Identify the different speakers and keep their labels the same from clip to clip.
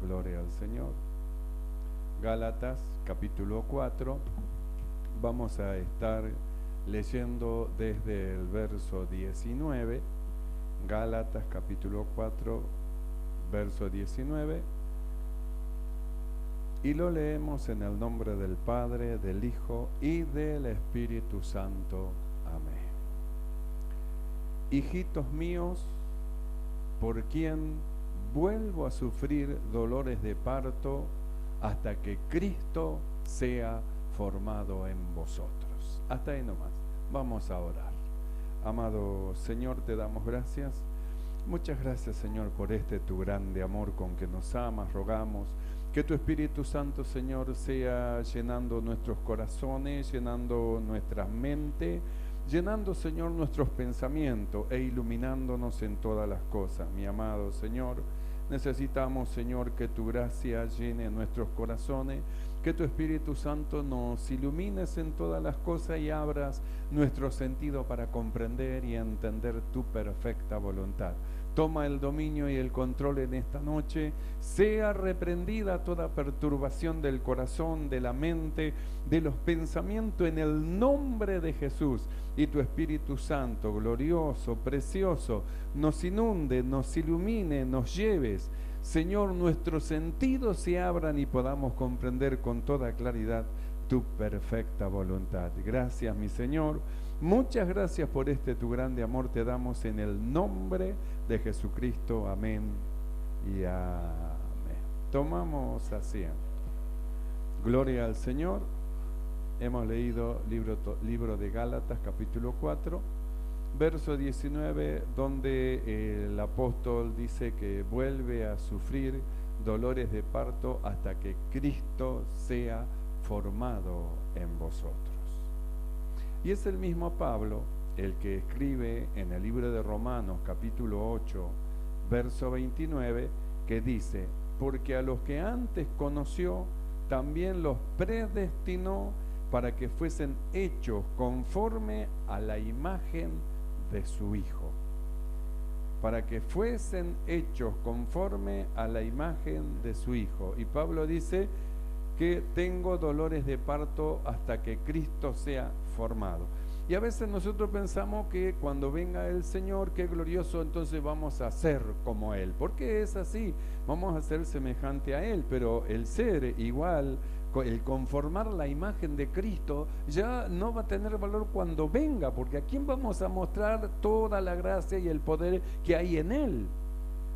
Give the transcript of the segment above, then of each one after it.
Speaker 1: Gloria al Señor. Gálatas capítulo 4. Vamos a estar leyendo desde el verso 19. Gálatas capítulo 4, verso 19. Y lo leemos en el nombre del Padre, del Hijo y del Espíritu Santo. Amén. Hijitos míos, por quien vuelvo a sufrir dolores de parto hasta que Cristo sea formado en vosotros. Hasta ahí nomás. Vamos a orar. Amado Señor, te damos gracias. Muchas gracias, Señor, por tu grande amor con que nos amas. Rogamos que tu Espíritu Santo, Señor, sea llenando nuestros corazones, llenando nuestra mente, llenando, Señor, nuestros pensamientos e iluminándonos en todas las cosas. Mi amado Señor, necesitamos, Señor, que tu gracia llene nuestros corazones, que tu Espíritu Santo nos ilumines en todas las cosas y abras nuestro sentido para comprender y entender tu perfecta voluntad. Toma el dominio y el control en esta noche. Sea reprendida toda perturbación del corazón, de la mente, de los pensamientos en el nombre de Jesús. Y tu Espíritu Santo, glorioso, precioso, nos inunde, nos ilumine, nos lleves. Señor, nuestros sentidos se abran y podamos comprender con toda claridad tu perfecta voluntad. Gracias, mi Señor. Muchas gracias por tu grande amor. Te damos en el nombre de Jesucristo. Amén y amén. Tomamos asiento. Gloria al Señor. Hemos leído libro de Gálatas, capítulo 4, verso 19, donde el apóstol dice que vuelve a sufrir dolores de parto hasta que Cristo sea formado en vosotros. Y es el mismo Pablo el que escribe en el libro de Romanos, capítulo 8, verso 29, que dice: porque a los que antes conoció, también los predestinó para que fuesen hechos conforme a la imagen de su Hijo. Para que fuesen hechos conforme a la imagen de su Hijo. Y Pablo dice que tengo dolores de parto hasta que Cristo sea formado. Y a veces nosotros pensamos que cuando venga el Señor, qué glorioso, entonces vamos a ser como Él. Porque es así, vamos a ser semejante a Él, pero el ser igual, el conformar la imagen de Cristo, ya no va a tener valor cuando venga, porque ¿a quién vamos a mostrar toda la gracia y el poder que hay en Él?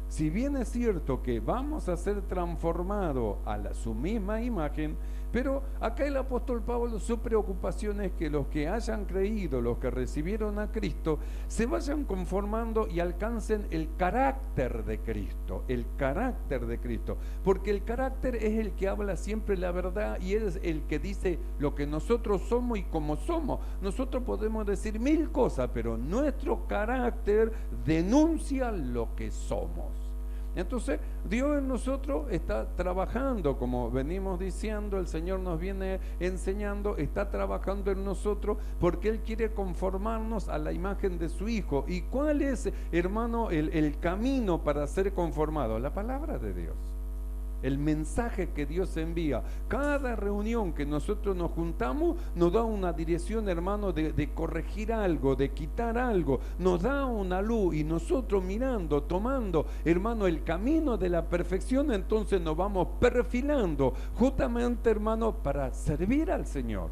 Speaker 1: Si bien es cierto que vamos a ser transformados a su misma imagen, pero acá el apóstol Pablo, su preocupación es que los que hayan creído, los que recibieron a Cristo, se vayan conformando y alcancen el carácter de Cristo, porque el carácter es el que habla siempre la verdad y es el que dice lo que nosotros somos y cómo somos. Nosotros podemos decir mil cosas, pero nuestro carácter denuncia lo que somos. Entonces, Dios en nosotros está trabajando, como venimos diciendo, el Señor nos viene enseñando, está trabajando en nosotros porque Él quiere conformarnos a la imagen de su Hijo. ¿Y cuál es, hermano, el camino para ser conformado? La palabra de Dios. El mensaje que Dios envía. Cada reunión que nosotros nos juntamos nos da una dirección, hermano, de corregir algo, de quitar algo. Nos da una luz y nosotros mirando, tomando, hermano, el camino de la perfección, entonces nos vamos perfilando justamente, hermano, para servir al Señor.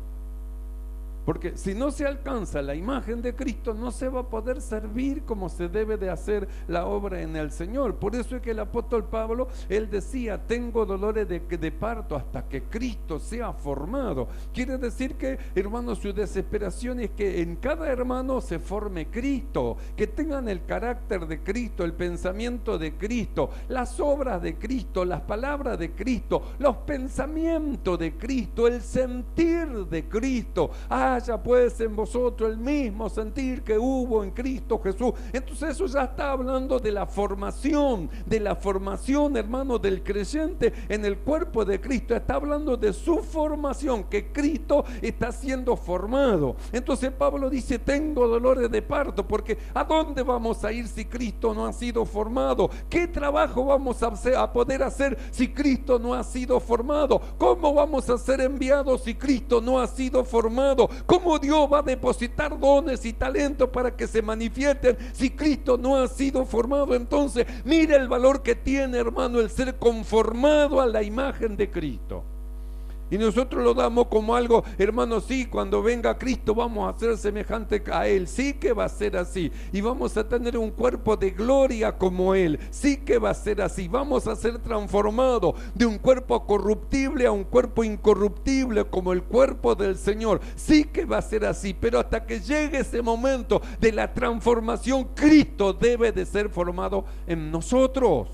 Speaker 1: Porque si no se alcanza la imagen de Cristo, no se va a poder servir como se debe de hacer la obra en el Señor. Por eso es que el apóstol Pablo, él decía, tengo dolores de parto hasta que Cristo sea formado. Quiere decir que, hermano, su desesperación es que en cada hermano se forme Cristo, que tengan el carácter de Cristo, el pensamiento de Cristo, las obras de Cristo, las palabras de Cristo, los pensamientos de Cristo, el sentir de Cristo. haya pues en vosotros el mismo sentir que hubo en Cristo Jesús. Entonces eso ya está hablando de la formación, hermano, del creyente en el cuerpo de Cristo. Está hablando de su formación, que Cristo está siendo formado. Entonces Pablo dice, tengo dolores de parto, porque ¿a dónde vamos a ir si Cristo no ha sido formado? ¿Qué trabajo vamos a poder hacer si Cristo no ha sido formado? ¿Cómo vamos a ser enviados si Cristo no ha sido formado? ¿Cómo Dios va a depositar dones y talentos para que se manifiesten si Cristo no ha sido formado? Entonces, mira el valor que tiene, hermano, el ser conformado a la imagen de Cristo. Y nosotros lo damos como algo, hermano, sí, cuando venga Cristo vamos a ser semejante a Él, sí que va a ser así, y vamos a tener un cuerpo de gloria como Él, sí que va a ser así, vamos a ser transformados de un cuerpo corruptible a un cuerpo incorruptible como el cuerpo del Señor, sí que va a ser así, pero hasta que llegue ese momento de la transformación, Cristo debe de ser formado en nosotros.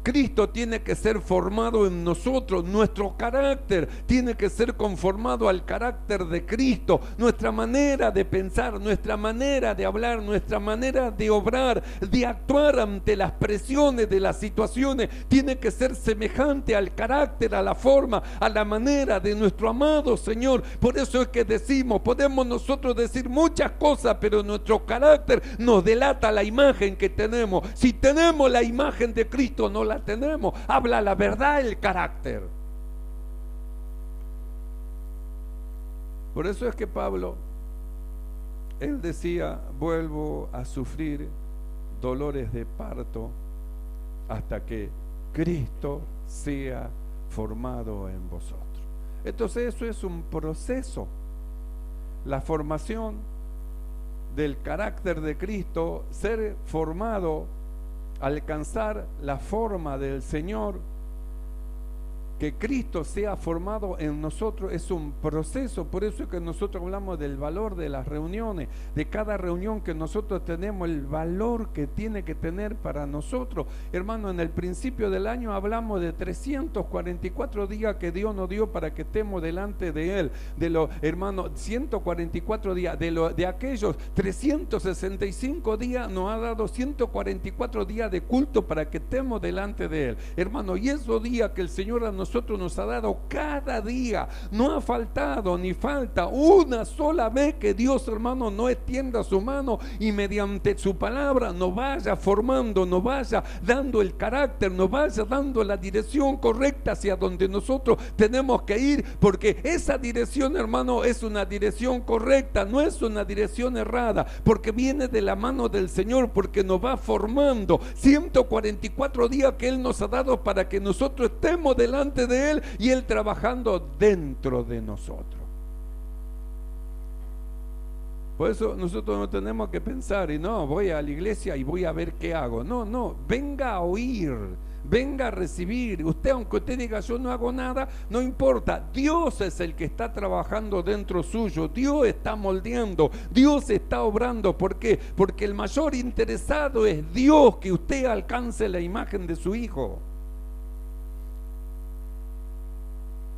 Speaker 1: Cristo tiene que ser formado en nosotros, nuestro carácter tiene que ser conformado al carácter de Cristo, nuestra manera de pensar, nuestra manera de hablar, nuestra manera de obrar, de actuar ante las presiones de las situaciones, tiene que ser semejante al carácter, a la forma, a la manera de nuestro amado Señor. Por eso es que decimos, podemos nosotros decir muchas cosas, pero nuestro carácter nos delata la imagen que tenemos. Si tenemos la imagen de Cristo, no la tenemos. Habla la verdad el carácter. Por eso es que Pablo, él decía, vuelvo a sufrir dolores de parto hasta que Cristo sea formado en vosotros. Entonces eso es un proceso. La formación del carácter de Cristo, ser formado, alcanzar la forma del Señor, que Cristo sea formado en nosotros, es un proceso. Por eso es que nosotros hablamos del valor de las reuniones, de cada reunión que nosotros tenemos, el valor que tiene que tener para nosotros. Hermano, en el principio del año hablamos de 344 días que Dios nos dio para que estemos delante de Él. De los, hermano, 144 días, de aquellos 365 días nos ha dado 144 días de culto para que estemos delante de Él. Hermano, y esos días que el Señor a nosotros nos ha dado cada día, no ha faltado ni falta una sola vez que Dios, hermano, no extienda su mano y mediante su palabra nos vaya formando, nos vaya dando el carácter, nos vaya dando la dirección correcta hacia donde nosotros tenemos que ir, porque esa dirección, hermano, es una dirección correcta, no es una dirección errada, porque viene de la mano del Señor, porque nos va formando. 144 días que Él nos ha dado para que nosotros estemos delante de Él y Él trabajando dentro de nosotros. Por eso nosotros no tenemos que pensar, y no, voy a la iglesia y voy a ver qué hago. No, venga a oír, venga a recibir. Usted, aunque usted diga yo no hago nada, no importa. Dios es el que está trabajando dentro suyo. Dios está moldeando, Dios está obrando. ¿Por qué? Porque el mayor interesado es Dios, que usted alcance la imagen de su Hijo.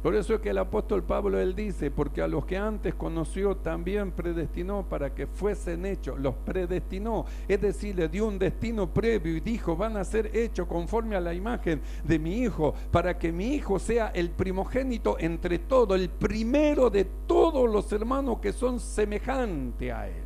Speaker 1: Por eso es que el apóstol Pablo, él dice, porque a los que antes conoció también predestinó para que fuesen hechos, los predestinó, es decir, le dio un destino previo y dijo, van a ser hechos conforme a la imagen de mi Hijo, para que mi Hijo sea el primogénito entre todos, el primero de todos los hermanos que son semejantes a Él.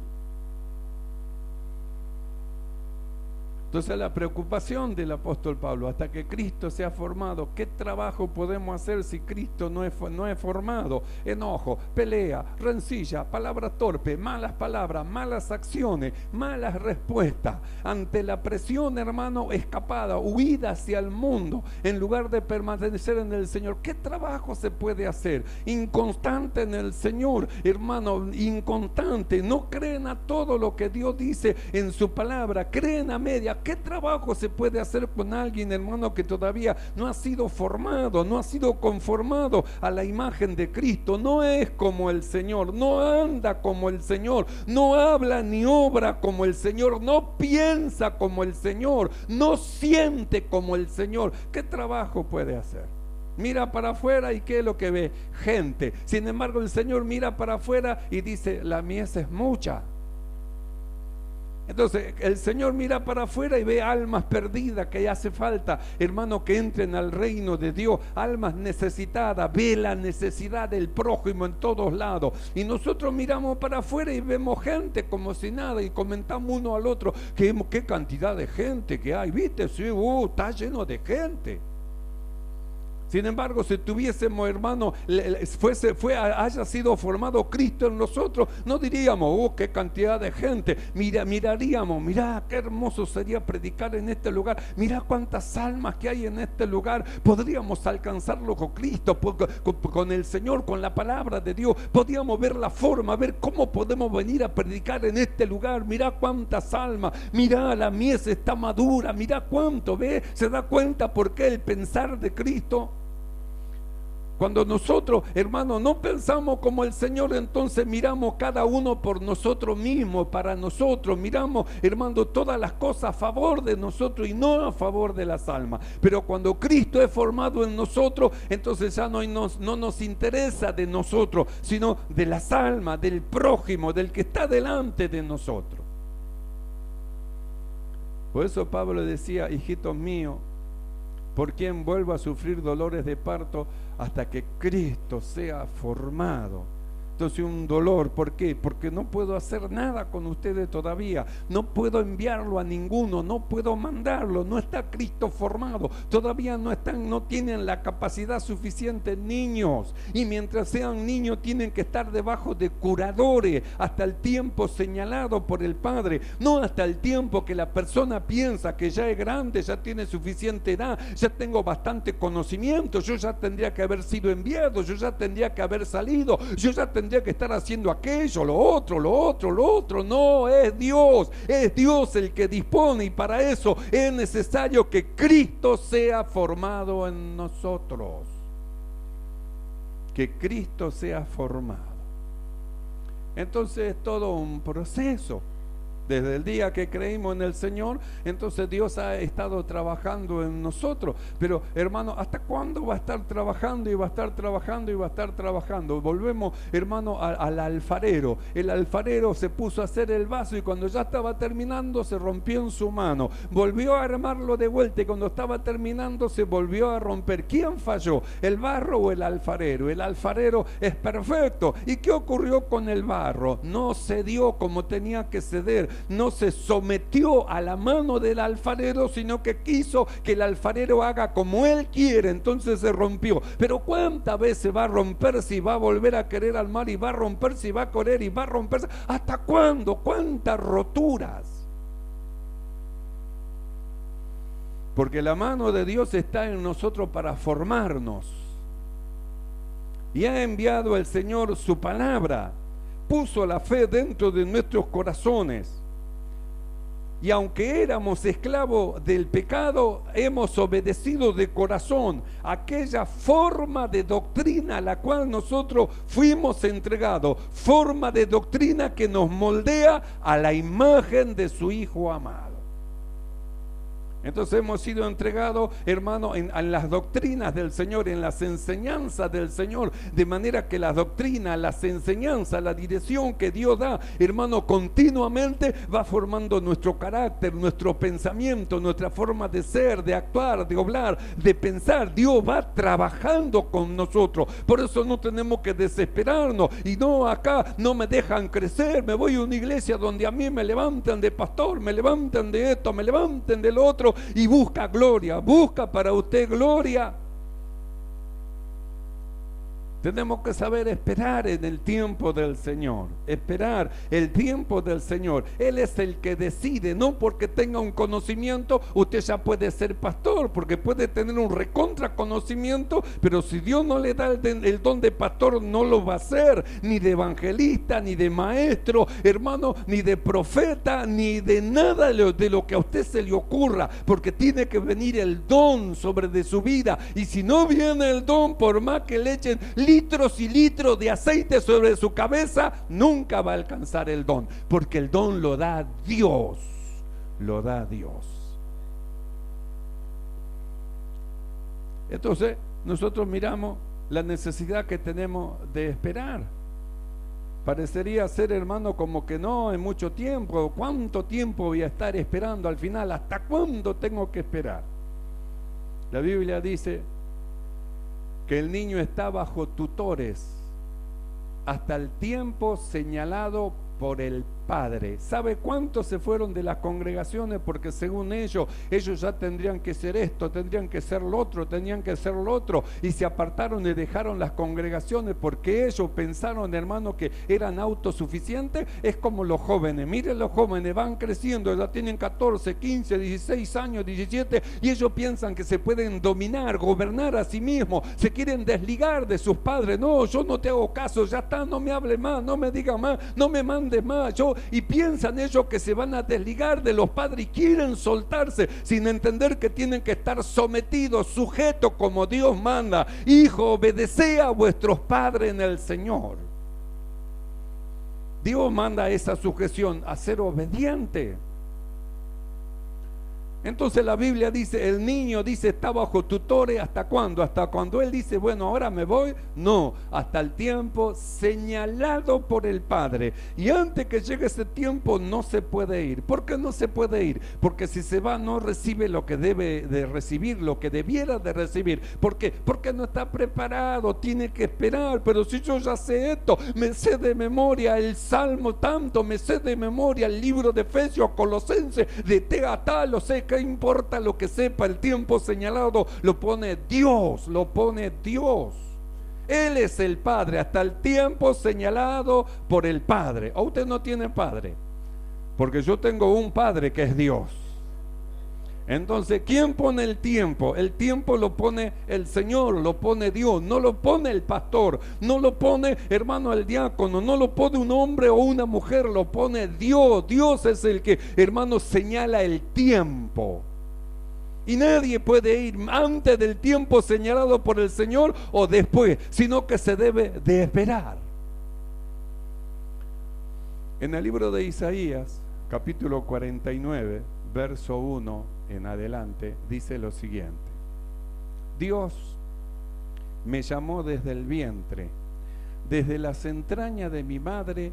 Speaker 1: Entonces la preocupación del apóstol Pablo, hasta que Cristo sea formado, ¿qué trabajo podemos hacer si Cristo no es formado? Enojo, pelea, rencilla, palabras torpes, malas palabras, malas acciones, malas respuestas. Ante la presión, hermano, escapada, huida hacia el mundo, en lugar de permanecer en el Señor. ¿Qué trabajo se puede hacer? Inconstante en el Señor, hermano, inconstante. No creen a todo lo que Dios dice en su palabra, creen a media. ¿Qué trabajo se puede hacer con alguien, hermano, que todavía no ha sido formado, no ha sido conformado a la imagen de Cristo? No es como el Señor, no anda como el Señor, no habla ni obra como el Señor, no piensa como el Señor, no siente como el Señor. ¿Qué trabajo puede hacer? Mira para afuera y ¿qué es lo que ve? Gente. Sin embargo, el Señor mira para afuera y dice, la mies es mucha. Entonces el Señor mira para afuera y ve almas perdidas que hace falta, hermano, que entren al reino de Dios, almas necesitadas, ve la necesidad del prójimo en todos lados. Y nosotros miramos para afuera y vemos gente como si nada y comentamos uno al otro, qué cantidad de gente que hay, ¿viste? Sí, está lleno de gente. Sin embargo, si tuviésemos, hermano, haya sido formado Cristo en nosotros, no diríamos, qué cantidad de gente. Miraríamos, mirá, qué hermoso sería predicar en este lugar. Mirá cuántas almas que hay en este lugar. Podríamos alcanzarlo con Cristo, con el Señor, con la palabra de Dios. Podríamos ver la forma, ver cómo podemos venir a predicar en este lugar. Mirá cuántas almas, mirá, la mies está madura, mirá cuánto, ¿ve? Se da cuenta por qué el pensar de Cristo. Cuando nosotros, hermano, no pensamos como el Señor, entonces miramos cada uno por nosotros mismos, para nosotros, miramos, hermano, todas las cosas a favor de nosotros y no a favor de las almas. Pero cuando Cristo es formado en nosotros, entonces ya no nos interesa de nosotros, sino de las almas, del prójimo, del que está delante de nosotros. Por eso Pablo decía, hijitos míos, por quien vuelvo a sufrir dolores de parto hasta que Cristo sea formado. Entonces un dolor, ¿por qué? Porque no puedo hacer nada con ustedes todavía, no puedo enviarlo a ninguno, no puedo mandarlo, no está Cristo formado, todavía no tienen la capacidad suficiente niños, y mientras sean niños tienen que estar debajo de curadores hasta el tiempo señalado por el Padre, no hasta el tiempo que la persona piensa que ya es grande, ya tiene suficiente edad, ya tengo bastante conocimiento, yo ya tendría que haber sido enviado, yo ya tendría que haber salido, yo ya tendría que estar haciendo aquello, lo otro. No, es Dios el que dispone, y para eso es necesario que Cristo sea formado en nosotros. Que Cristo sea formado. Entonces es todo un proceso. Desde el día que creímos en el Señor, entonces Dios ha estado trabajando en nosotros. Pero hermano, ¿hasta cuándo va a estar trabajando? Y va a estar trabajando y va a estar trabajando. Volvemos, hermano, al alfarero. El alfarero se puso a hacer el vaso y cuando ya estaba terminando se rompió en su mano. Volvió a armarlo de vuelta y cuando estaba terminando se volvió a romper. ¿Quién falló? ¿El barro o el alfarero? El alfarero es perfecto. ¿Y qué ocurrió con el barro? No cedió como tenía que ceder. No se sometió a la mano del alfarero, sino que quiso que el alfarero haga como él quiere, entonces se rompió. Pero ¿cuántas veces va a romperse y va a volver a querer armar y va a romperse y va a correr y va a romperse? ¿Hasta cuándo? ¿Cuántas roturas? Porque la mano de Dios está en nosotros para formarnos. Y ha enviado el Señor su palabra, puso la fe dentro de nuestros corazones. Y aunque éramos esclavos del pecado, hemos obedecido de corazón aquella forma de doctrina a la cual nosotros fuimos entregados, forma de doctrina que nos moldea a la imagen de su Hijo amado. Entonces hemos sido entregados, hermano, en las doctrinas del Señor, en las enseñanzas del Señor, de manera que las doctrinas, las enseñanzas, la dirección que Dios da, hermano, continuamente va formando nuestro carácter, nuestro pensamiento, nuestra forma de ser, de actuar, de hablar, de pensar. Dios va trabajando con nosotros. Por eso no tenemos que desesperarnos. Y no, acá no me dejan crecer, me voy a una iglesia donde a mí me levantan de pastor, me levantan de esto, me levantan de lo otro. Y busca gloria, busca para usted gloria. Tenemos que saber esperar en el tiempo del Señor, esperar el tiempo del Señor. Él es el que decide, no porque tenga un conocimiento, usted ya puede ser pastor, porque puede tener un recontra conocimiento, pero si Dios no le da el don de pastor, no lo va a hacer, ni de evangelista, ni de maestro, hermano, ni de profeta, ni de nada de lo que a usted se le ocurra, porque tiene que venir el don sobre de su vida, y si no viene el don, por más que le echen litros y litros de aceite sobre su cabeza, nunca va a alcanzar el don, porque el don lo da Dios, lo da Dios. Entonces nosotros miramos la necesidad que tenemos de esperar. Parecería ser, hermano, como que no, en mucho tiempo. ¿Cuánto tiempo voy a estar esperando al final? ¿Hasta cuándo tengo que esperar? La Biblia dice que el niño está bajo tutores hasta el tiempo señalado por el Padre. ¿Sabe cuántos se fueron de las congregaciones? Porque según ellos ya tendrían que ser esto, tendrían que ser lo otro, tenían que ser lo otro, y se apartaron y dejaron las congregaciones porque ellos pensaron, hermano, que eran autosuficientes. Es como los jóvenes. Miren, los jóvenes van creciendo, ya tienen 14, 15, 16 años, 17, y ellos piensan que se pueden dominar, gobernar a sí mismos, se quieren desligar de sus padres. No, yo no te hago caso, ya está, no me hable más, no me diga más, no me mande más. Y piensan ellos que se van a desligar de los padres y quieren soltarse sin entender que tienen que estar sometidos, sujetos como Dios manda. Hijo, obedeced a vuestros padres en el Señor. Dios manda esa sujeción, a ser obediente. Entonces la Biblia dice, el niño dice, está bajo tutores. ¿Hasta cuándo? Hasta cuando él dice, bueno, ahora me voy. No, hasta el tiempo señalado por el Padre. Y antes que llegue ese tiempo no se puede ir. ¿Por qué no se puede ir? Porque si se va no recibe lo que debe de recibir, lo que debiera de recibir. ¿Por qué? Porque no está preparado, tiene que esperar. Pero si yo ya sé esto, me sé de memoria el Salmo tanto, me sé de memoria el libro de Efesios, Colosenses, de te a tal, lo sé. ¿Qué importa lo que sepa? El tiempo señalado lo pone Dios, lo pone Dios. Él es el Padre, hasta el tiempo señalado por el Padre. ¿O usted no tiene Padre? Porque yo tengo un Padre que es Dios. Entonces, ¿quién pone el tiempo? El tiempo lo pone el Señor, lo pone Dios, no lo pone el pastor, no lo pone, hermano, el diácono, no lo pone un hombre o una mujer, lo pone Dios. Dios es el que, hermano, señala el tiempo. Y nadie puede ir antes del tiempo señalado por el Señor o después, sino que se debe de esperar. En el libro de Isaías, capítulo 49, verso 1 en adelante, dice lo siguiente: Dios me llamó desde el vientre, desde las entrañas de mi madre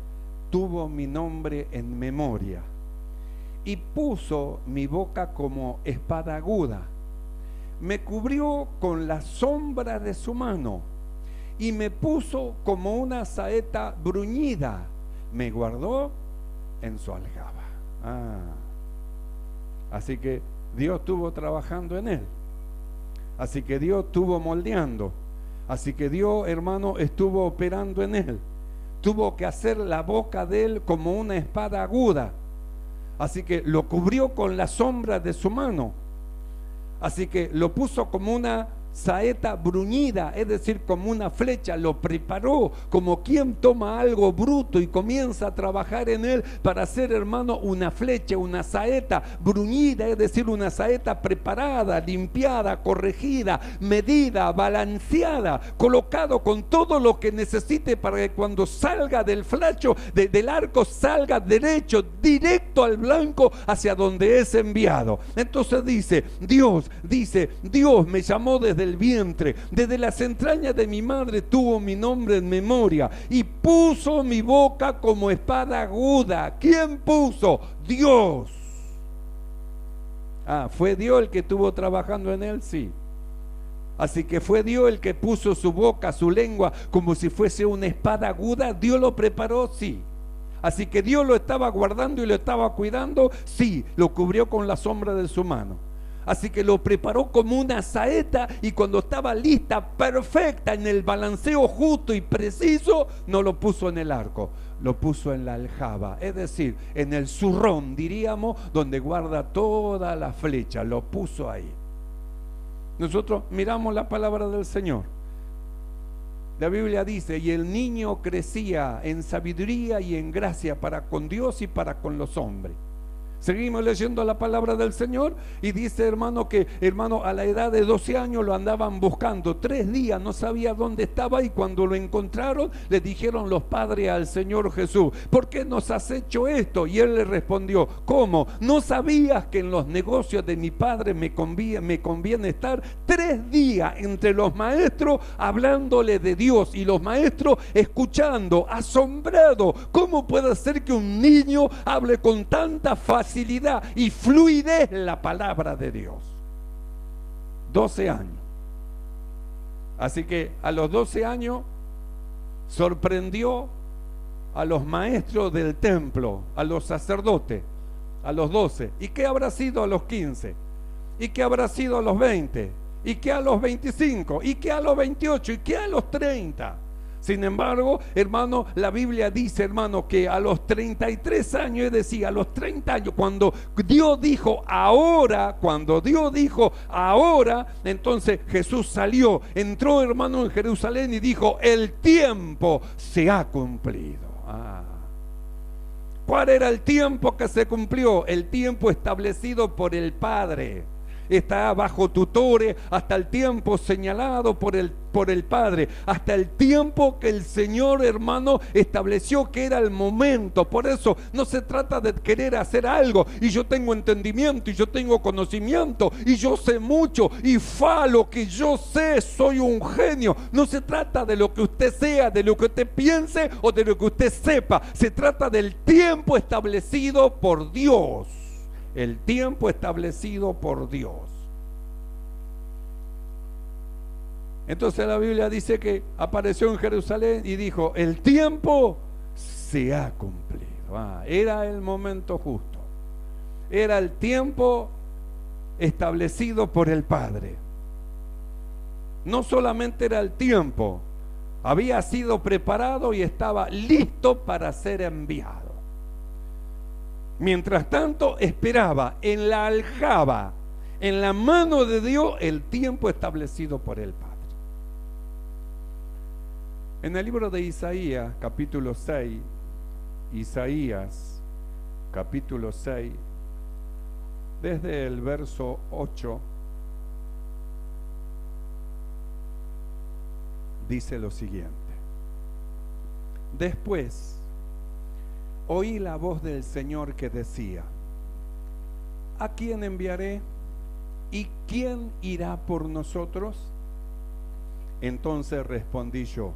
Speaker 1: tuvo mi nombre en memoria, y puso mi boca como espada aguda, me cubrió con la sombra de su mano, y me puso como una saeta bruñida, me guardó en su aljaba. Así que Dios estuvo trabajando en él. Así que Dios estuvo moldeando. Así que Dios, hermano, estuvo operando en él. Tuvo que hacer la boca de él como una espada aguda. Así que lo cubrió con la sombra de su mano. Así que lo puso como una saeta bruñida, es decir, como una flecha. Lo preparó como quien toma algo bruto y comienza a trabajar en él para hacer, hermano, una flecha, una saeta bruñida, es decir, una saeta preparada, limpiada, corregida, medida, balanceada, colocado con todo lo que necesite para que cuando salga del flecho, del arco, salga derecho, directo al blanco hacia donde es enviado. Entonces dice, Dios me llamó desde el vientre, desde las entrañas de mi madre tuvo mi nombre en memoria y puso mi boca como espada aguda. ¿Quién puso? Dios. ¿Fue Dios el que estuvo trabajando en él? Sí. Así que fue Dios el que puso su boca, su lengua, como si fuese una espada aguda. ¿Dios lo preparó? Sí. Así que Dios lo estaba guardando y lo estaba cuidando. Sí. Lo cubrió con la sombra de su mano. Así que lo preparó como una saeta, y cuando estaba lista, perfecta, en el balanceo justo y preciso, no lo puso en el arco, lo puso en la aljaba, es decir, en el zurrón, diríamos, donde guarda toda la flecha, lo puso ahí. Nosotros miramos la palabra del Señor. La Biblia dice, y el niño crecía en sabiduría y en gracia para con Dios y para con los hombres. Seguimos leyendo la palabra del Señor y dice, hermano, que a la edad de 12 años lo andaban buscando 3 días, no sabía dónde estaba, y cuando lo encontraron le dijeron los padres al Señor Jesús: ¿por qué nos has hecho esto? Y él le respondió: ¿cómo? ¿No sabías que en los negocios de mi padre me conviene estar 3 días entre los maestros hablándole de Dios, y los maestros escuchando, asombrados? ¿Cómo puede ser que un niño hable con tanta facilidad y fluidez la palabra de Dios? 12 años. Así que a los 12 años sorprendió a los maestros del templo, a los sacerdotes, a los 12. ¿Y qué habrá sido a los 15? ¿Y qué habrá sido a los 20? ¿Y qué a los 25? ¿Y qué a los 28? ¿Y qué a los 30? Sin embargo, hermano, la Biblia dice, hermano, que a los 33 años, es decir, a los 30 años, cuando Dios dijo ahora, entonces Jesús salió, entró, hermano, en Jerusalén y dijo: el tiempo se ha cumplido. ¿Cuál era el tiempo que se cumplió? El tiempo establecido por el Padre. Está bajo tutores hasta el tiempo señalado por el Padre, hasta el tiempo que el Señor, hermano, estableció que era el momento. Por eso no se trata de querer hacer algo y yo tengo entendimiento y yo tengo conocimiento y yo sé mucho y lo que yo sé, soy un genio. No se trata de lo que usted sea, de lo que usted piense o de lo que usted sepa. Se trata del tiempo establecido por Dios. El tiempo establecido por Dios. Entonces la Biblia dice que apareció en Jerusalén y dijo: el tiempo se ha cumplido. Era el momento justo. Era el tiempo establecido por el Padre. No solamente era el tiempo, había sido preparado y estaba listo para ser enviado. Mientras tanto, esperaba en la aljaba, en la mano de Dios, el tiempo establecido por el Padre. En el libro de Isaías, capítulo 6, Isaías, capítulo 6, desde el verso 8, dice lo siguiente: después oí la voz del Señor que decía: ¿a quién enviaré? ¿Y quién irá por nosotros? Entonces respondí yo: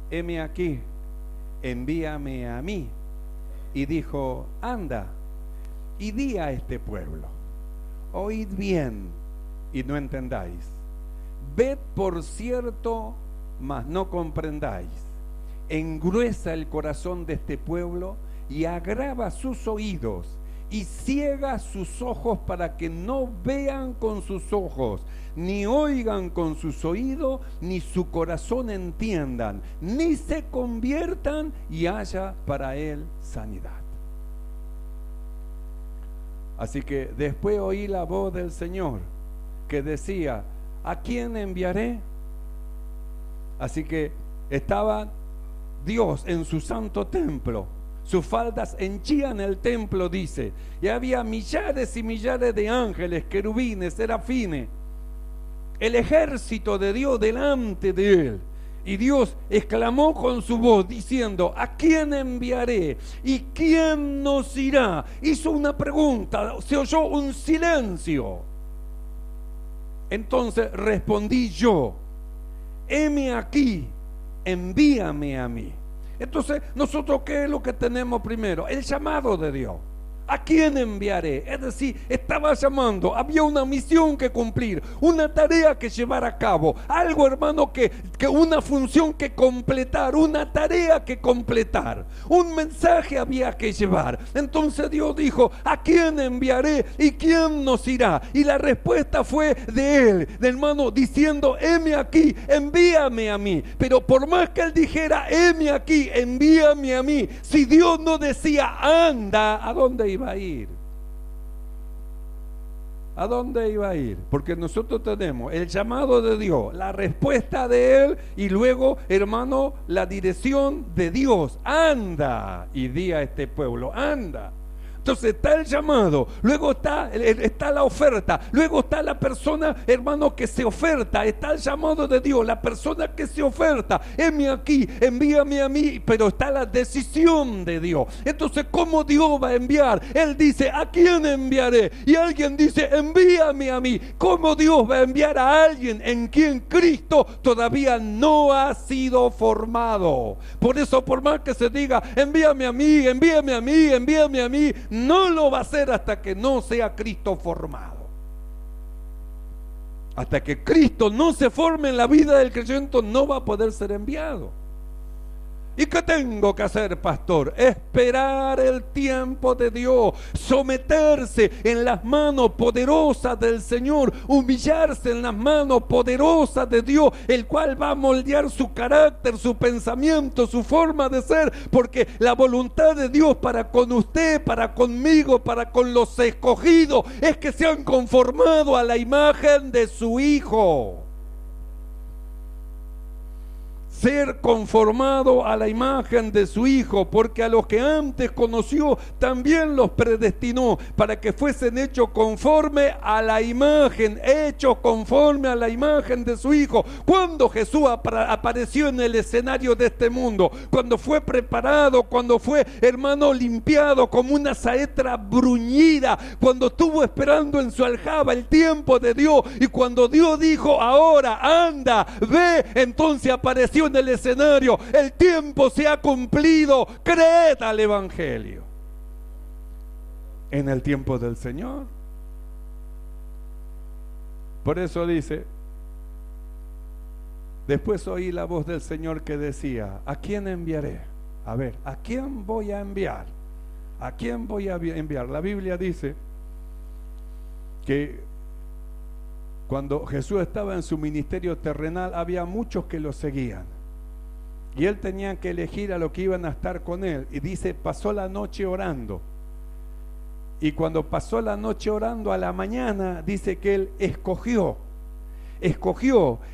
Speaker 1: heme aquí, envíame a mí. Y dijo: anda y di a este pueblo: oíd bien y no entendáis, ved por cierto, mas no comprendáis. Engruesa el corazón de este pueblo y agrava sus oídos y ciega sus ojos, para que no vean con sus ojos, ni oigan con sus oídos, ni su corazón entiendan, ni se conviertan y haya para él sanidad. Así que después oí la voz del Señor que decía: ¿a quién enviaré? Así que estaba Dios en su santo templo, sus faldas henchían el templo, dice, y había millares y millares de ángeles, querubines, serafines, el ejército de Dios delante de él. Y Dios exclamó con su voz diciendo: ¿a quién enviaré? ¿Y quién nos irá? Hizo una pregunta, se oyó un silencio. Entonces respondí yo: heme aquí, envíame a mí. Entonces, nosotros, ¿qué es lo que tenemos primero? El llamado de Dios. ¿A quién enviaré? Es decir, estaba llamando, había una misión que cumplir, una tarea que llevar a cabo, algo, hermano, que una función que completar, una tarea que completar, un mensaje había que llevar. Entonces Dios dijo: ¿a quién enviaré y quién nos irá? Y la respuesta fue de él, de hermano, diciendo: heme aquí, envíame a mí. Pero por más que él dijera: heme aquí, envíame a mí, si Dios no decía: anda, ¿a dónde iba a ir? ¿A dónde iba a ir? Porque nosotros tenemos el llamado de Dios, la respuesta de él, y luego, hermano, la dirección de Dios. Anda y di a este pueblo, anda. Entonces está el llamado, luego está la oferta, luego está la persona, hermano, que se oferta, está el llamado de Dios, la persona que se oferta, heme aquí, envíame a mí, pero está la decisión de Dios. Entonces, ¿cómo Dios va a enviar? Él dice, ¿a quién enviaré? Y alguien dice, envíame a mí. ¿Cómo Dios va a enviar a alguien en quien Cristo todavía no ha sido formado? Por eso, por más que se diga, envíame a mí, envíame a mí, envíame a mí, no lo va a hacer hasta que no sea Cristo formado. Hasta que Cristo no se forme en la vida del creyente, no va a poder ser enviado. ¿Y qué tengo que hacer, pastor? Esperar el tiempo de Dios, someterse en las manos poderosas del Señor, humillarse en las manos poderosas de Dios, el cual va a moldear su carácter, su pensamiento, su forma de ser, porque la voluntad de Dios para con usted, para conmigo, para con los escogidos, es que se han conformado a la imagen de su Hijo. Ser conformado a la imagen de su Hijo, porque a los que antes conoció también los predestinó para que fuesen hechos conforme a la imagen, hechos conforme a la imagen de su Hijo. Cuando Jesús apareció en el escenario de este mundo, cuando fue preparado, cuando fue, hermano, limpiado como una saetra bruñida, cuando estuvo esperando en su aljaba el tiempo de Dios, y cuando Dios dijo, ahora anda, ve, entonces apareció en el escenario, el tiempo se ha cumplido, creed al Evangelio. En el tiempo del Señor. Por eso dice, después oí la voz del Señor que decía, ¿a quién enviaré? A ver, ¿a quién voy a enviar? ¿A quién voy a enviar? La Biblia dice que cuando Jesús estaba en su ministerio terrenal, había muchos que lo seguían. Y él tenía que elegir a los que iban a estar con él. Y dice, pasó la noche orando. Y cuando pasó la noche orando, a la mañana, dice que él escogió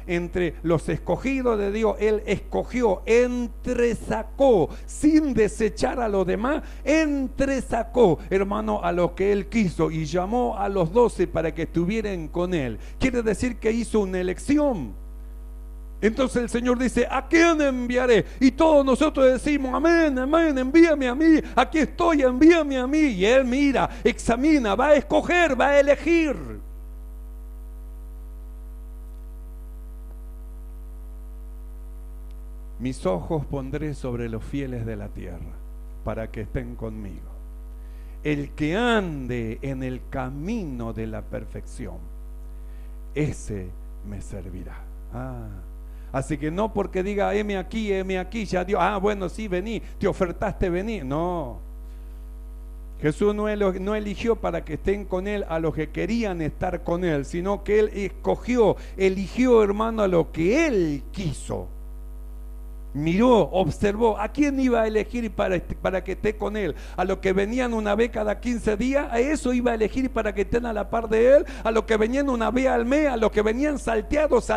Speaker 1: entre los escogidos de Dios. Él escogió, entresacó, sin desechar a los demás, entresacó, hermano, a los que él quiso, y llamó a los 12 para que estuvieran con él. Quiere decir que hizo una elección. Entonces el Señor dice, ¿a quién enviaré? Y todos nosotros decimos, amén, amén, envíame a mí, aquí estoy, envíame a mí. Y Él mira, examina, va a escoger, va a elegir. Mis ojos pondré sobre los fieles de la tierra, para que estén conmigo. El que ande en el camino de la perfección, ese me servirá. Así que no porque diga, heme aquí, ya Dios, bueno, sí, vení, te ofertaste venir. No. Jesús no eligió para que estén con Él a los que querían estar con Él, sino que Él eligió, hermano, a lo que Él quiso. Miró, observó, ¿a quién iba a elegir para que esté con él? A los que venían una vez cada 15 días, a eso iba a elegir para que estén a la par de él. A los que venían una vez al mes, a los que venían salteados,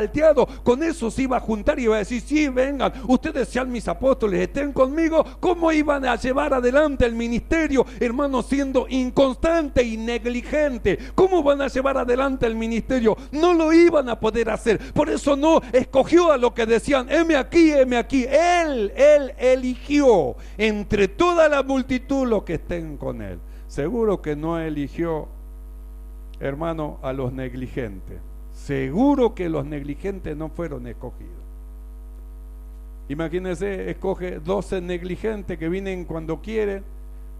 Speaker 1: con eso se iba a juntar y iba a decir, sí, vengan, ustedes sean mis apóstoles, estén conmigo. ¿Cómo iban a llevar adelante el ministerio, hermano, siendo inconstante y negligente? ¿Cómo van a llevar adelante el ministerio? No lo iban a poder hacer. Por eso no escogió a los que decían, heme aquí, heme aquí. Él eligió entre toda la multitud los que estén con él. Seguro que no eligió, hermano, a los negligentes. Seguro que los negligentes no fueron escogidos. Imagínense, escoge 12 negligentes que vienen cuando quieren.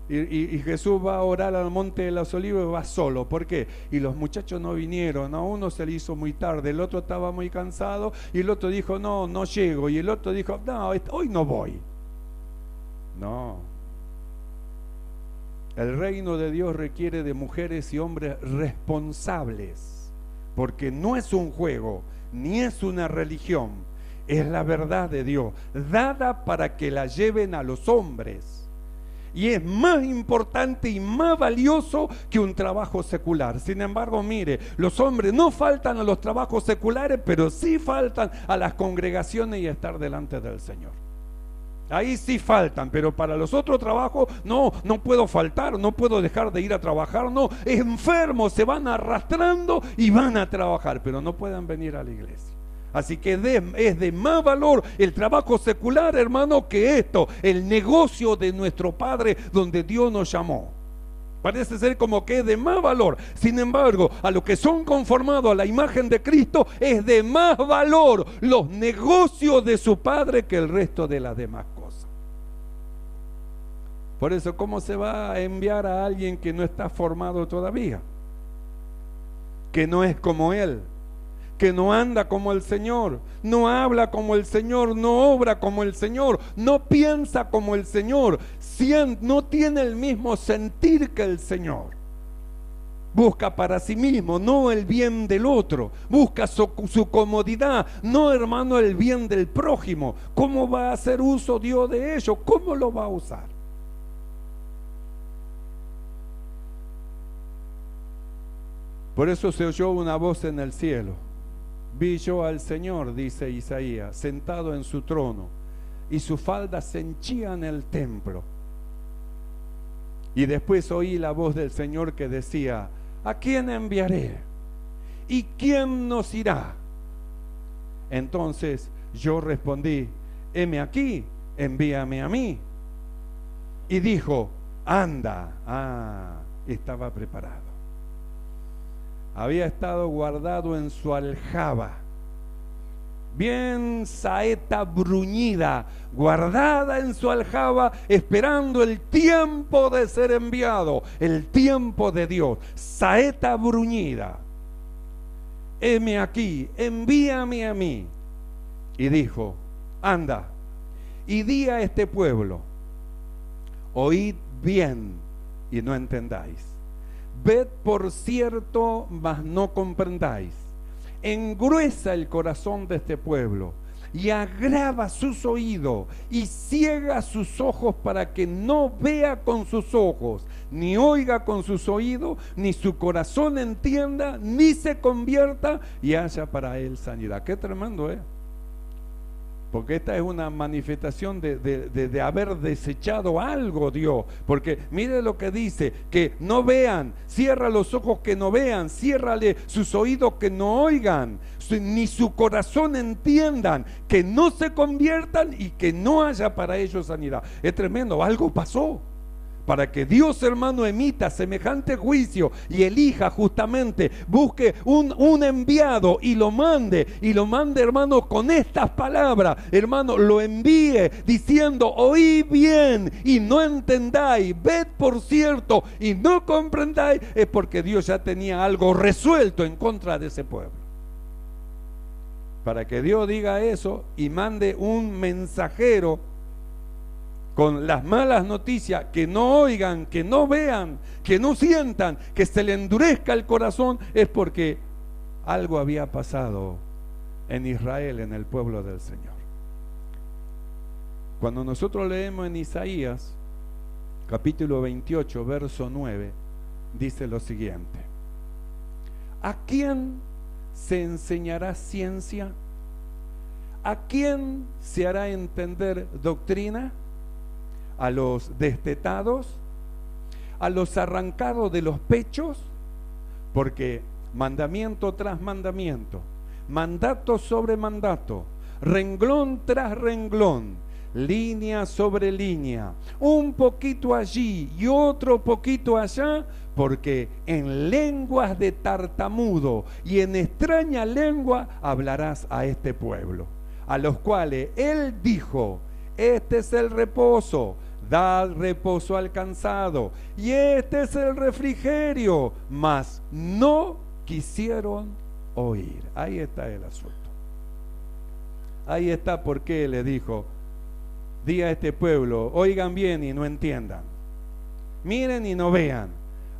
Speaker 1: Y Jesús va a orar al monte de los olivos y va solo. ¿Por qué? Y los muchachos no vinieron. A uno se le hizo muy tarde, el otro estaba muy cansado, y el otro dijo, no llego. Y el otro dijo, no, hoy no voy. No. El reino de Dios requiere de mujeres y hombres responsables, porque no es un juego, ni es una religión. Es la verdad de Dios, dada para que la lleven a los hombres. Y es más importante y más valioso que un trabajo secular. Sin embargo, mire, los hombres no faltan a los trabajos seculares, pero sí faltan a las congregaciones y a estar delante del Señor. Ahí sí faltan, pero para los otros trabajos no puedo faltar, no puedo dejar de ir a trabajar, no, enfermos se van arrastrando y van a trabajar, pero no pueden venir a la iglesia. Así que es de más valor el trabajo secular, hermano, que esto, el negocio de nuestro Padre donde Dios nos llamó. Parece ser como que es de más valor. Sin embargo, a los que son conformados a la imagen de Cristo, es de más valor los negocios de su Padre que el resto de las demás cosas. Por eso, ¿cómo se va a enviar a alguien que no está formado todavía? Que no es como Él, que no anda como el Señor, no habla como el Señor, no obra como el Señor, no piensa como el Señor, no tiene el mismo sentir que el Señor. Busca para sí mismo, no el bien del otro. Busca su comodidad, no, hermano, el bien del prójimo. ¿Cómo va a hacer uso Dios de ello? ¿Cómo lo va a usar? Por eso se oyó una voz en el cielo. Vi yo al Señor, dice Isaías, sentado en su trono, y sus faldas se henchían el templo. Y después oí la voz del Señor que decía: ¿a quién enviaré? ¿Y quién nos irá? Entonces yo respondí: heme aquí, envíame a mí. Y dijo: anda. Estaba preparado. Había estado guardado en su aljaba, bien saeta bruñida, guardada en su aljaba, esperando el tiempo de ser enviado, el tiempo de Dios. Saeta bruñida. Heme aquí, envíame a mí. Y dijo: anda y di a este pueblo: oíd bien y no entendáis. Ved por cierto, mas no comprendáis. Engruesa el corazón de este pueblo y agrava sus oídos y ciega sus ojos, para que no vea con sus ojos, ni oiga con sus oídos, ni su corazón entienda, ni se convierta y haya para él sanidad. Qué tremendo, porque esta es una manifestación de haber desechado algo Dios. Porque mire lo que dice: que no vean, cierra los ojos que no vean, ciérrale sus oídos que no oigan, ni su corazón entiendan, que no se conviertan y que no haya para ellos sanidad. Es tremendo, algo pasó para que Dios, hermano, emita semejante juicio y elija justamente, busque un enviado y lo mande, hermano, con estas palabras, hermano, lo envíe diciendo: oí bien y no entendáis, ved por cierto y no comprendáis. Es porque Dios ya tenía algo resuelto en contra de ese pueblo. Para que Dios diga eso y mande un mensajero con las malas noticias, que no oigan, que no vean, que no sientan, que se le endurezca el corazón, es porque algo había pasado en Israel, en el pueblo del Señor. Cuando nosotros leemos en Isaías capítulo 28 verso 9, dice lo siguiente: ¿a quién se enseñará ciencia? ¿A quién se hará entender doctrina? ¿A los destetados? ¿A los arrancados de los pechos? Porque mandamiento tras mandamiento, mandato sobre mandato, renglón tras renglón, línea sobre línea, un poquito allí y otro poquito allá, porque en lenguas de tartamudo y en extraña lengua hablarás a este pueblo, a los cuales él dijo: este es el reposo, dad reposo al cansado, y este es el refrigerio, mas no quisieron oír. Ahí está el asunto. Ahí está por qué le dijo: di a este pueblo, oigan bien y no entiendan, miren y no vean,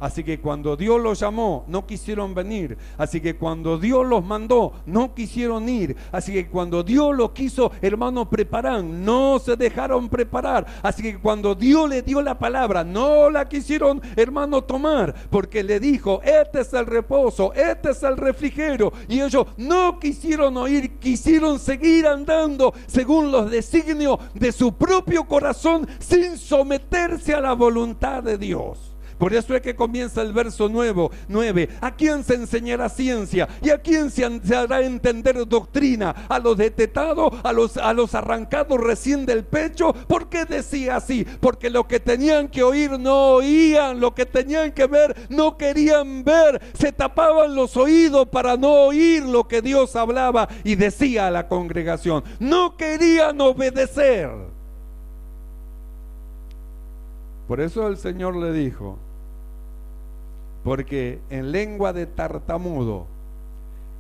Speaker 1: Así que cuando Dios los llamó, no quisieron venir. Así que cuando Dios los mandó, no quisieron ir. Así que cuando Dios los quiso, hermanos, preparar, no se dejaron preparar. Así que cuando Dios les dio la palabra, no la quisieron, hermanos, tomar. Porque le dijo, este es el reposo, este es el refrigerio. Y ellos no quisieron oír, quisieron seguir andando según los designios de su propio corazón, sin someterse a la voluntad de Dios. Por eso es que comienza el verso 9. ¿A quién se enseñará ciencia? ¿Y a quién se hará entender doctrina? ¿A los detetados? ¿A los arrancados recién del pecho? ¿Por qué decía así? Porque lo que tenían que oír no oían, lo que tenían que ver no querían ver. Se tapaban los oídos para no oír lo que Dios hablaba y decía a la congregación. No querían obedecer. Por eso el Señor le dijo, porque en lengua de tartamudo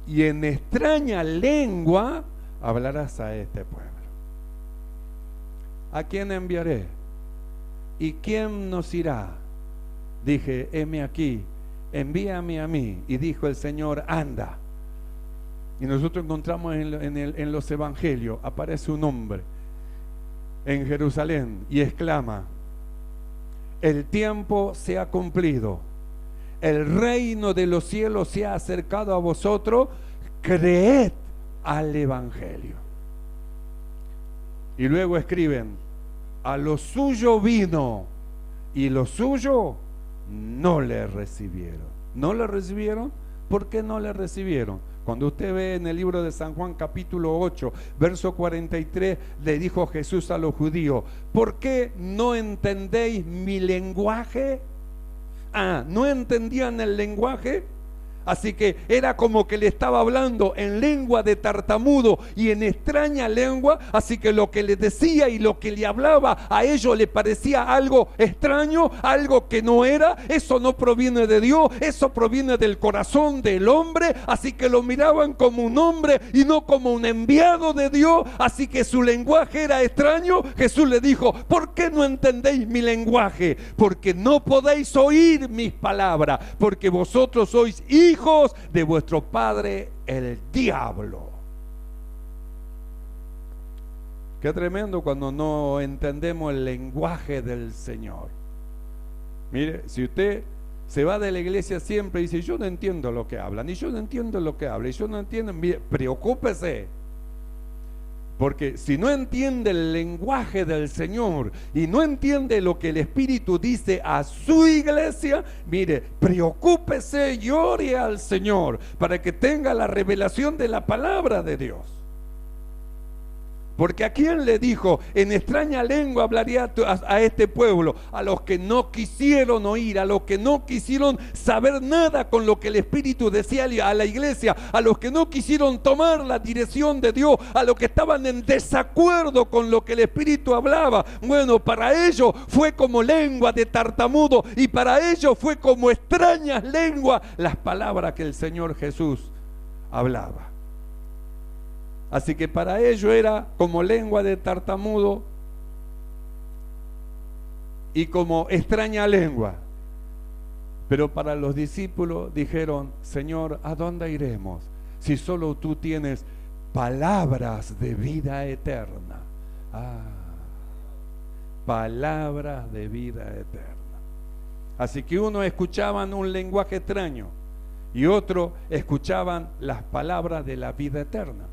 Speaker 1: y en extraña lengua hablarás a este pueblo. ¿A quién enviaré? ¿Y quién nos irá? Dije, heme aquí, envíame a mí. Y dijo el Señor, anda. Y nosotros encontramos en los evangelios, aparece un hombre en Jerusalén y exclama, el tiempo se ha cumplido, el reino de los cielos se ha acercado a vosotros, creed al evangelio. Y luego escriben, a lo suyo vino y lo suyo no le recibieron. ¿No le recibieron? ¿Por qué no le recibieron? Cuando usted ve en el libro de San Juan capítulo 8, verso 43, le dijo Jesús a los judíos, ¿por qué no entendéis mi lenguaje? ¿No entendían el lenguaje? Así que era como que le estaba hablando en lengua de tartamudo y en extraña lengua. Así que lo que le decía y lo que le hablaba a ellos le parecía algo extraño, algo que no era. Eso no proviene de Dios, eso proviene del corazón del hombre. Así que lo miraban como un hombre y no como un enviado de Dios. Así que su lenguaje era extraño. Jesús le dijo, ¿por qué no entendéis mi lenguaje? Porque no podéis oír mis palabras, porque vosotros sois hijos de vuestro padre el diablo. Qué tremendo cuando no entendemos el lenguaje del Señor. Mire, si usted se va de la iglesia siempre y dice, yo no entiendo lo que hablan, y yo no entiendo lo que hablan, y yo no entiendo, mire, preocúpese. Porque si no entiende el lenguaje del Señor y no entiende lo que el Espíritu dice a su iglesia, mire, preocúpese y ore al Señor para que tenga la revelación de la palabra de Dios. Porque ¿a quién le dijo? En extraña lengua hablaría a este pueblo, a los que no quisieron oír, a los que no quisieron saber nada con lo que el Espíritu decía a la iglesia, a los que no quisieron tomar la dirección de Dios, a los que estaban en desacuerdo con lo que el Espíritu hablaba. Bueno, para ellos fue como lengua de tartamudo y para ellos fue como extrañas lenguas las palabras que el Señor Jesús hablaba. Así que para ellos era como lengua de tartamudo y como extraña lengua. Pero para los discípulos dijeron, Señor, ¿a dónde iremos si solo tú tienes palabras de vida eterna? Palabras de vida eterna. Así que uno escuchaban un lenguaje extraño y otro escuchaban las palabras de la vida eterna.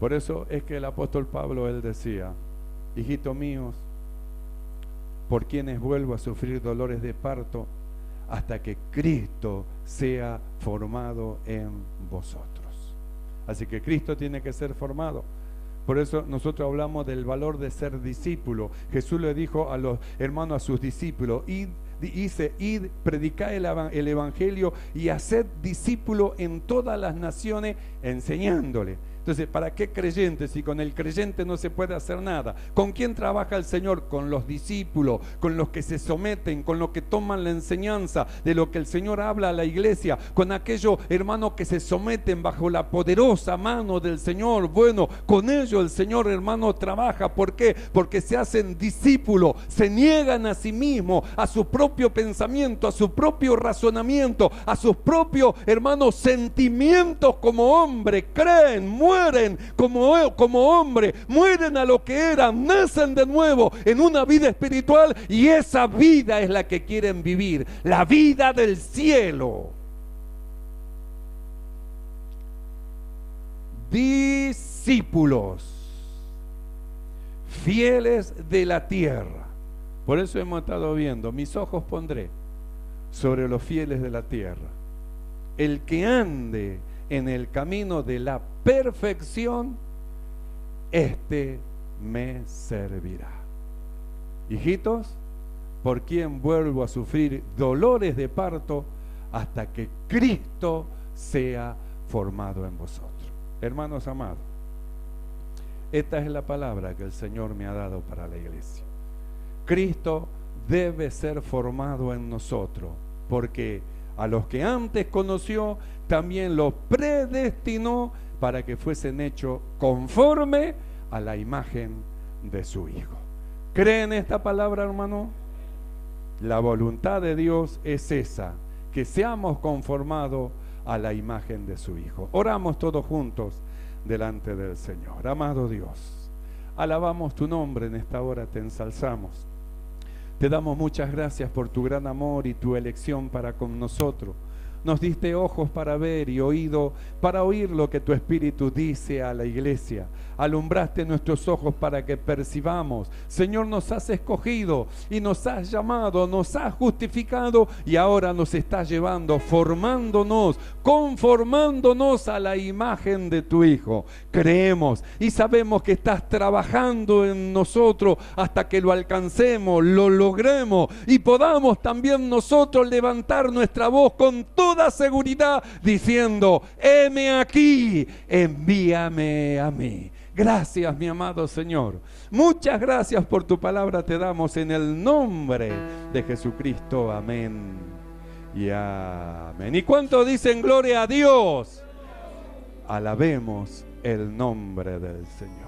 Speaker 1: Por eso es que el apóstol Pablo, él decía, hijitos míos, por quienes vuelvo a sufrir dolores de parto, hasta que Cristo sea formado en vosotros. Así que Cristo tiene que ser formado. Por eso nosotros hablamos del valor de ser discípulo. Jesús le dijo a los hermanos, a sus discípulos, id, predicad el evangelio y haced discípulos en todas las naciones, enseñándole. Entonces, ¿para qué creyentes si con el creyente no se puede hacer nada? ¿Con quién trabaja el Señor? Con los discípulos, con los que se someten, con los que toman la enseñanza de lo que el Señor habla a la iglesia, con aquellos hermanos que se someten bajo la poderosa mano del Señor. Bueno, con ellos el Señor, hermano, trabaja. ¿Por qué? Porque se hacen discípulos, se niegan a sí mismos, a su propio pensamiento, a su propio razonamiento, a sus propios, hermanos, sentimientos como hombre, creen, mueren como hombre, mueren a lo que eran, nacen de nuevo en una vida espiritual, y esa vida es la que quieren vivir, la vida del cielo. Discípulos fieles de la tierra. Por eso hemos estado viendo, mis ojos pondré sobre los fieles de la tierra. El que ande en el camino de la perfección, este me servirá. Hijitos, por quien vuelvo a sufrir dolores de parto hasta que Cristo sea formado en vosotros. Hermanos amados, esta es la palabra que el Señor me ha dado para la iglesia. Cristo debe ser formado en nosotros, porque a los que antes conoció, también los predestinó para que fuesen hechos conforme a la imagen de su Hijo. ¿Creen esta palabra, hermano? La voluntad de Dios es esa, que seamos conformados a la imagen de su Hijo. Oramos todos juntos delante del Señor. Amado Dios, alabamos tu nombre en esta hora, te ensalzamos. Te damos muchas gracias por tu gran amor y tu elección para con nosotros. Nos diste ojos para ver y oído para oír lo que tu Espíritu dice a la iglesia. Alumbraste nuestros ojos para que percibamos. Señor, nos has escogido y nos has llamado, nos has justificado, y ahora nos estás llevando, formándonos, conformándonos a la imagen de tu Hijo. Creemos y sabemos que estás trabajando en nosotros hasta que lo alcancemos, lo logremos y podamos también nosotros levantar nuestra voz con toda seguridad diciendo: heme aquí, envíame a mí. Gracias, mi amado Señor. Muchas gracias por tu palabra, te damos en el nombre de Jesucristo. Amén y amén. ¿Y cuánto dicen gloria a Dios? Alabemos el nombre del Señor.